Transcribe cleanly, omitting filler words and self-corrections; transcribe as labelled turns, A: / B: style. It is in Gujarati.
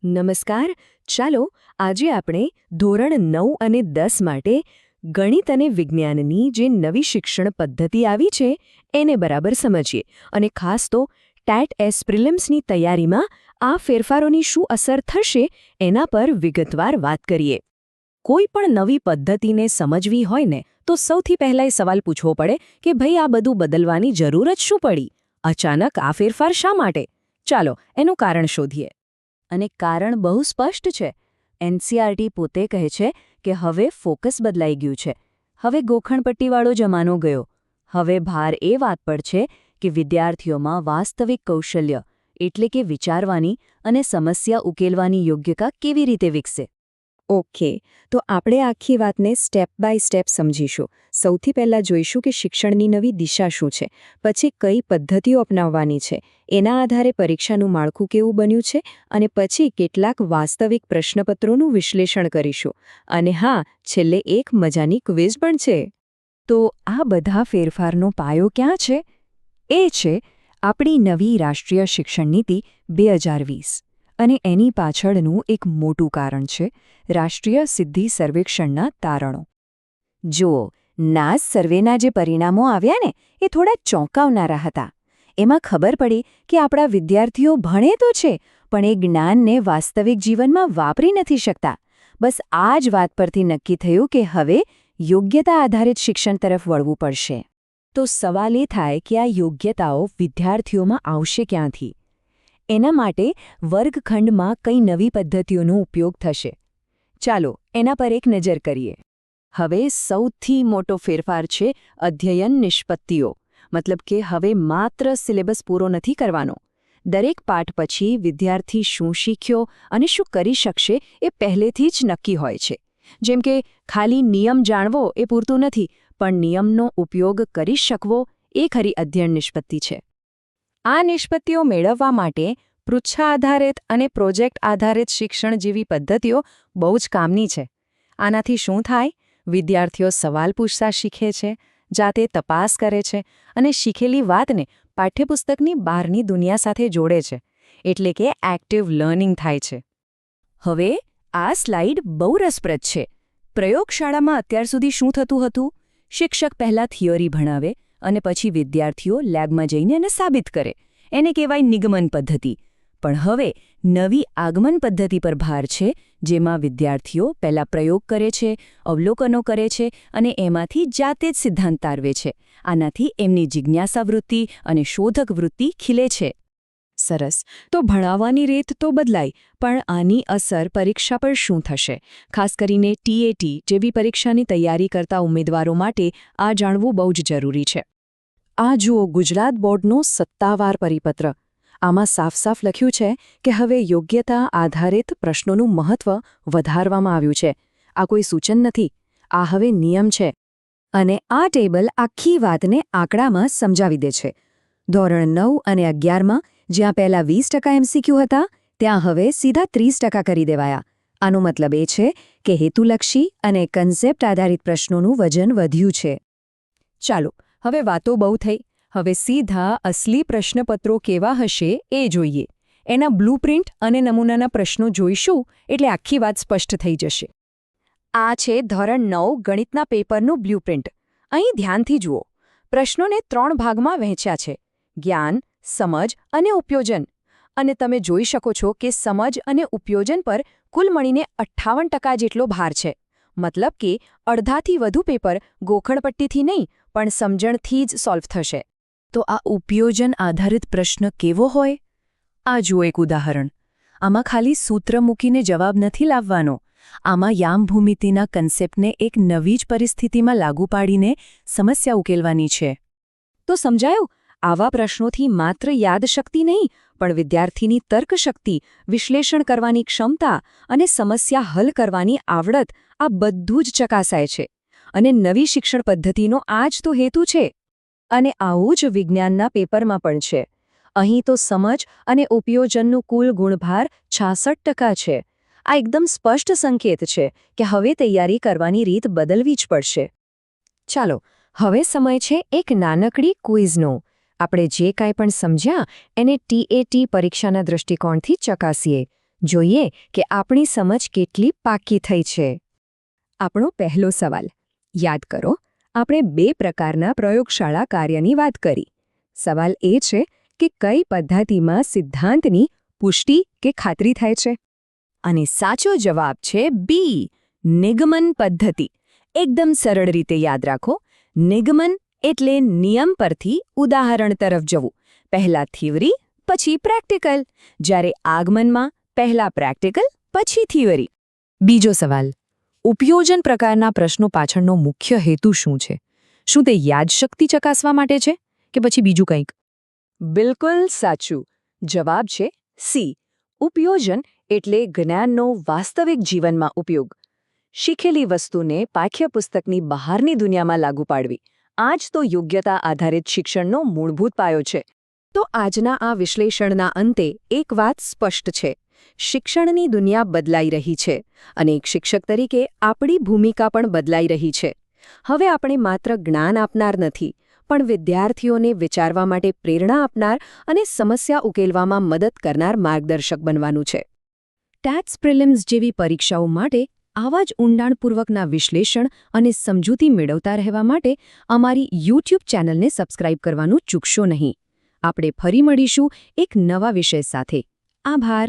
A: નમસ્કાર. ચાલો આજે આપણે ધોરણ 9 અને 10 માટે ગણિત અને વિજ્ઞાનની જે નવી શિક્ષણ પદ્ધતિ આવી છે એને બરાબર સમજીએ અને ખાસ તો ટેટ પ્રિલિમ્સની તૈયારીમાં આ ફેરફારોની શું અસર થશે એના પર વિગતવાર વાત કરીએ. કોઈ પણ નવી પદ્ધતિને સમજવી હોય ને તો સૌથી પહેલા એ સવાલ પૂછવો પડે કે ભાઈ આ બધું બદલવાની જરૂર જ શું પડી? અચાનક આ ફેરફાર શા માટે? ચાલો એનું કારણ શોધીએ. અને કારણ બહુ સ્પષ્ટ છે. એનસીઈઆરટી પોતે કહે છે કે હવે ફોકસ બદલાઈ ગયું છે. હવે ગોખણપટ્ટીવાળો જમાનો ગયો. હવે ભાર એ વાત પર છે કે વિદ્યાર્થીઓમાં વાસ્તવિક કૌશલ્ય એટલે કે વિચારવાની અને સમસ્યા ઉકેલવાની યોગ્યતા કેવી રીતે વિકસે. ઓકે, તો આપણે આખી વાતને સ્ટેપ બાય સ્ટેપ સમજીશું. સૌથી પહેલાં જોઈશું કે શિક્ષણની નવી દિશા શું છે, પછી કઈ પદ્ધતિઓ અપનાવવાની છે, એના આધારે પરીક્ષાનું માળખું કેવું બન્યું છે, અને પછી કેટલાક વાસ્તવિક પ્રશ્નપત્રોનું વિશ્લેષણ કરીશું. અને હા, છેલ્લે એક મજાની ક્વિઝ પણ છે. તો આ બધા ફેરફારનો પાયો ક્યાં છે? એ છે આપણી નવી રાષ્ટ્રીય શિક્ષણ નીતિ 2020. અને એની પાછળનું એક મોટું કારણ છે રાષ્ટ્રીય સિદ્ધિ સર્વેક્ષણના તારણો. જુઓ, નાસ સર્વેના જે પરિણામો આવ્યા ને એ થોડા ચોંકાવનારા હતા. એમાં ખબર પડી કે આપણા વિદ્યાર્થીઓ ભણે તો છે પણ એ જ્ઞાનને વાસ્તવિક જીવનમાં વાપરી નથી શકતા. બસ આ જ વાત પરથી નક્કી થયું કે હવે યોગ્યતા આધારિત શિક્ષણ તરફ વળવું પડશે. તો સવાલ એ થાય કે આ યોગ્યતાઓ વિદ્યાર્થીઓમાં આવશે ક્યાંથી? એના માટે વર્ગખંડમાં કઈ નવી પદ્ધતિઓનો ઉપયોગ થશે. ચાલો એના પર એક નજર કરીએ. હવે સૌથી મોટો ફેરફાર છે અધ્યયન નિષ્પત્તિઓ. મતલબ કે હવે માત્ર સિલેબસ પૂરો નથી કરવાનો. દરેક પાઠ પછી વિદ્યાર્થી શું શીખ્યો અને શું કરી શકશે એ પહેલેથી જ નક્કી હોય છે. જેમ કે ખાલી નિયમ જાણવો એ પૂરતું નથી, પણ નિયમનો ઉપયોગ કરી શકવો એ ખરી અધ્યયન નિષ્પત્તિ છે. આ નિષ્પત્તિઓ મેળવવા માટે પૃચ્છા આધારિત અને પ્રોજેક્ટ આધારિત શિક્ષણ જેવી પદ્ધતિઓ બહુ જ કામની છે. આનાથી શું થાય? વિદ્યાર્થીઓ સવાલ પૂછતા શીખે છે, જાતે તપાસ કરે છે અને શીખેલી વાતને પાઠ્યપુસ્તકની બહારની દુનિયા સાથે જોડે છે. એટલે કે એક્ટિવ લર્નિંગ થાય છે. હવે આ સ્લાઇડ બહુ રસપ્રદ છે. પ્રયોગશાળામાં અત્યાર સુધી શું થતું હતું? શિક્ષક પહેલાં થિયરી ભણાવે અને પછી વિદ્યાર્થીઓ લેબમાં જઈને એને સાબિત કરે. એને કહેવાય નિગમન પદ્ધતિ. પણ હવે નવી આગમન પદ્ધતિ પર ભાર છે, જેમાં વિદ્યાર્થીઓ પહેલાં પ્રયોગ કરે છે, અવલોકનો કરે છે અને એમાંથી જાતે જ સિદ્ધાંત તારવે છે. આનાથી એમની જિજ્ઞાસા વૃત્તિ અને શોધક વૃત્તિ ખીલે છે. સરસ. તો ભણાવવાની રીત તો બદલાઈ, પણ આની અસર પરીક્ષા પર શું થશે? ખાસ કરીને ટીએટી જેવી પરીક્ષાની તૈયારી કરતા ઉમેદવારો માટે આ જાણવું બહુ જ જરૂરી છે. આ જુઓ ગુજરાત બોર્ડનો સત્તાવાર પરિપત્ર. આમાં સાફ સાફ લખ્યું છે કે હવે યોગ્યતા આધારિત પ્રશ્નોનું મહત્વ વધારવામાં આવ્યું છે. આ કોઈ સૂચન નથી, આ હવે નિયમ છે. અને આ ટેબલ આખી વાતને આંકડામાં સમજાવી દે છે. ધોરણ 9 અને 11માં જ્યાં પહેલાં 20% એમસીક્યુ હતા, ત્યાં હવે સીધા 30% કરી દેવાયા. આનો મતલબ એ છે કે હેતુલક્ષી અને કન્સેપ્ટ આધારિત પ્રશ્નોનું વજન વધ્યું છે. ચાલો, હવે વાતો બહુ થઈ. હવે સીધા અસલી પ્રશ્નપત્રો કેવા હશે એ જોઈએ. એના બ્લુપ્રિન્ટ અને નમૂનાના પ્રશ્નો જોઈશું એટલે આખી વાત સ્પષ્ટ થઈ જશે. આ છે ધોરણ 9 ગણિતના પેપરનું બ્લુપ્રિન્ટ. અહીં ધ્યાનથી જુઓ. પ્રશ્નોને 3 ભાગમાં વહેંચ્યા છે: જ્ઞાન, સમજ અને ઉપયોજન. અને તમે જોઈ શકો છો કે સમજ અને ઉપયોજન પર કુલ મળીને 58% જેટલો ભાર છે. મતલબ કે અડધાથી વધુ પેપર ગોખણપટ્ટીથી નહીં પણ સમજણથી જ સોલ્વ થશે. તો આ ઉપયોજન આધારિત પ્રશ્ન કેવો હોય? આ જુઓ એક ઉદાહરણ. આમાં ખાલી સૂત્ર મૂકીને જવાબ નથી લાવવાનો. આમાં યામભૂમિતિના કન્સેપ્ટને એક નવી જ પરિસ્થિતિમાં લાગુ પાડીને સમસ્યા ઉકેલવાની છે. તો સમજાયું? આવા પ્રશ્નોથી માત્ર યાદશક્તિ નહીં પણ વિદ્યાર્થીની તર્કશક્તિ, વિશ્લેષણ કરવાની ક્ષમતા અને સમસ્યા હલ કરવાની આવડત આ બધું જ ચકાસાય છે. અને નવી શિક્ષણ પદ્ધતિનો આ જ તો હેતુ છે. અને આવું જ વિજ્ઞાનના પેપરમાં પણ છે. અહીં તો સમજ અને ઉપયોજનનું કુલ ગુણભાર 66% છે. આ એકદમ સ્પષ્ટ સંકેત છે કે હવે તૈયારી કરવાની રીત બદલવી જ પડશે. ચાલો, હવે સમય છે એક નાનકડી ક્વિઝનો. આપણે જે કાંઈ પણ સમજ્યા એને ટીએટી પરીક્ષાના દૃષ્ટિકોણથી ચકાસીએ. જોઈએ કે આપણી સમજ કેટલી પાકી થઈ છે. આપણો પહેલો સવાલ યાદ કરો, આપણે 2 પ્રકારના પ્રયોગશાળા કાર્યની વાત કરી. સવાલ એ છે કે કઈ પદ્ધતિમાં સિદ્ધાંતની પુષ્ટિ કે ખાતરી થાય છે? અને સાચો જવાબ છે બી, નિગમન પદ્ધતિ. એકદમ સરળ રીતે યાદ રાખો, નિગમન એટલે નિયમ પરથી ઉદાહરણ તરફ જવું. પહેલા થિયરી, પછી પ્રેક્ટિકલ. જ્યારે આગમનમાં પહેલા પ્રેક્ટિકલ, પછી થિયરી. બીજો સવાલ, ઉપયોજન પ્રકારના પ્રશ્નો પાછળનો મુખ્ય હેતુ શું છે? શું તે યાદશક્તિ ચકાસવા માટે છે કે પછી બીજું કંઈક? બિલકુલ સાચું. જવાબ છે સી. ઉપયોજન એટલે જ્ઞાનનો વાસ્તવિક જીવનમાં ઉપયોગ. શીખેલી વસ્તુને પાઠ્યપુસ્તકની બહારની દુનિયામાં લાગુ પાડવી. આ જ તો યોગ્યતા આધારિત શિક્ષણનો મૂળભૂત પાયો છે. તો આજના આ વિશ્લેષણના અંતે એક વાત સ્પષ્ટ છે. શિક્ષણની દુનિયા બદલાઈ રહી છે અને એક શિક્ષક તરીકે આપણી ભૂમિકા પણ બદલાઈ રહી છે. હવે આપણે માત્ર જ્ઞાન આપનાર નથી, પણ વિદ્યાર્થીઓને વિચારવા માટે પ્રેરણા આપનાર અને સમસ્યા ઉકેલવામાં મદદ કરનાર માર્ગદર્શક બનવાનું છે. ટેટ્સ પ્રિલિમ્સ જેવી પરીક્ષાઓ માટે આવા જ ઊંડાણપૂર્વકના વિશ્લેષણ અને સમજૂતી મેળવતા રહેવા માટે અમારી YouTube ચેનલને સબસ્ક્રાઇબ કરવાનું ચૂકશો નહીં. આપણે ફરી મળીશું એક નવા વિષય સાથે. આભાર.